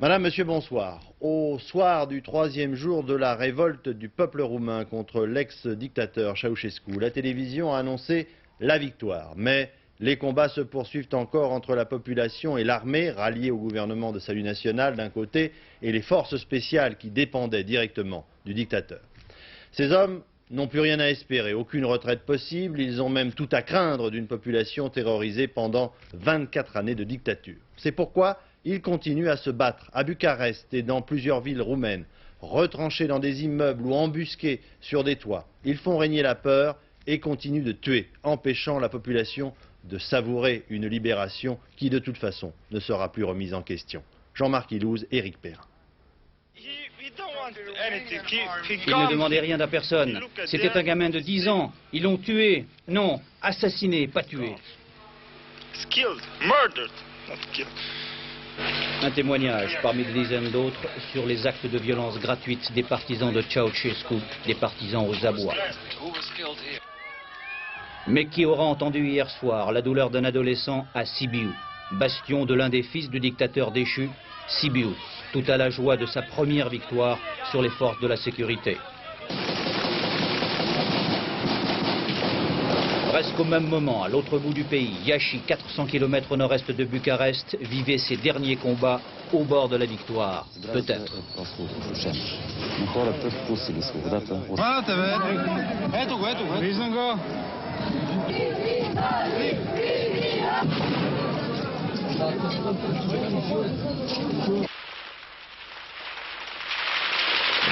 Madame, Monsieur, bonsoir. Au soir du troisième jour de la révolte du peuple roumain contre l'ex-dictateur Ceausescu, la télévision a annoncé la victoire. Mais les combats se poursuivent encore entre la population et l'armée, ralliée au gouvernement de salut national d'un côté, et les forces spéciales qui dépendaient directement du dictateur. Ces hommes n'ont plus rien à espérer, aucune retraite possible, ils ont même tout à craindre d'une population terrorisée pendant 24 années de dictature. C'est pourquoi ils continuent à se battre à Bucarest et dans plusieurs villes roumaines, retranchés dans des immeubles ou embusqués sur des toits. Ils font régner la peur et continuent de tuer, empêchant la population de savourer une libération qui, de toute façon, ne sera plus remise en question. Jean-Marc Ilouz, Éric Perrin. Il ne demandait rien à personne. C'était un gamin de 10 ans. Ils l'ont tué. Non, assassiné, pas tué. Un témoignage parmi des dizaines d'autres sur les actes de violence gratuite des partisans de Ceausescu, des partisans aux abois. Mais qui aura entendu hier soir la douleur d'un adolescent à Sibiu, bastion de l'un des fils du dictateur déchu, Sibiu, tout à la joie de sa première victoire sur les forces de la sécurité. Presque au même moment, à l'autre bout du pays, Iași, 400 km au nord-est de Bucarest, vivait ses derniers combats au bord de la victoire, peut-être.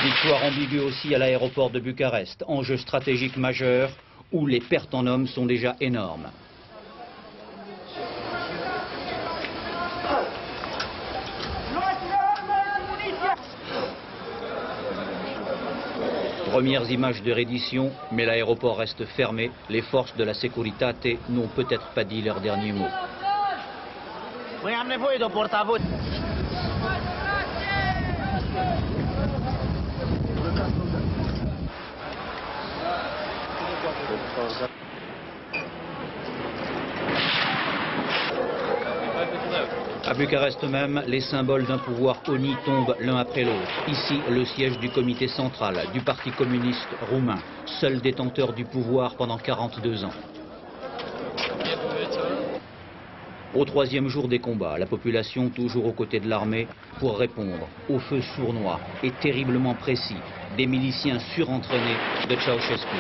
Victoire ambiguë aussi à l'aéroport de Bucarest, enjeu stratégique majeur où les pertes en hommes sont déjà énormes. Premières images de reddition, mais l'aéroport reste fermé. Les forces de la Securitate n'ont peut-être pas dit leur dernier mot. À Bucarest même, les symboles d'un pouvoir honni tombent l'un après l'autre. Ici, le siège du comité central du Parti communiste roumain, seul détenteur du pouvoir pendant 42 ans. Au troisième jour des combats, la population toujours aux côtés de l'armée pour répondre au feu sournois et terriblement précis des miliciens surentraînés de Ceausescu.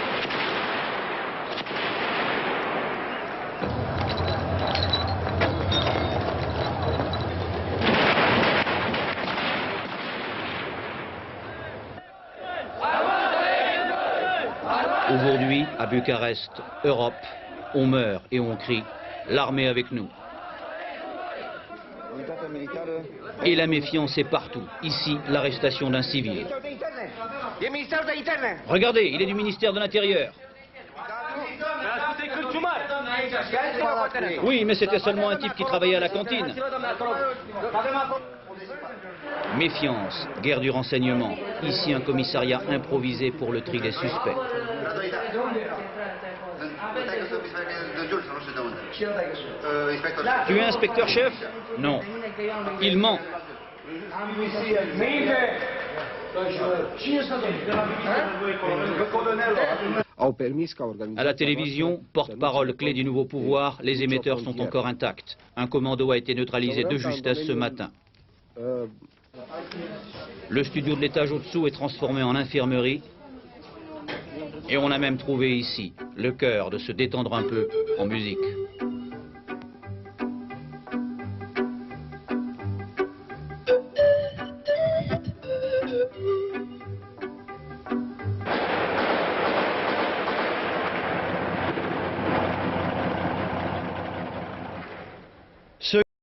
Aujourd'hui, à Bucarest, Europe, on meurt et on crie « L'armée avec nous ». Et la méfiance est partout. Ici, l'arrestation d'un civil. Regardez, il est du ministère de l'Intérieur. Oui, mais c'était seulement un type qui travaillait à la cantine. Méfiance, guerre du renseignement. Ici, un commissariat improvisé pour le tri des suspects. Tu es inspecteur-chef? Non. Il ment. À la télévision, porte-parole clé du nouveau pouvoir, les émetteurs sont encore intacts. Un commando a été neutralisé de justesse ce matin. Le studio de l'étage au-dessous est transformé en infirmerie. Et on a même trouvé ici le cœur de se détendre un peu en musique.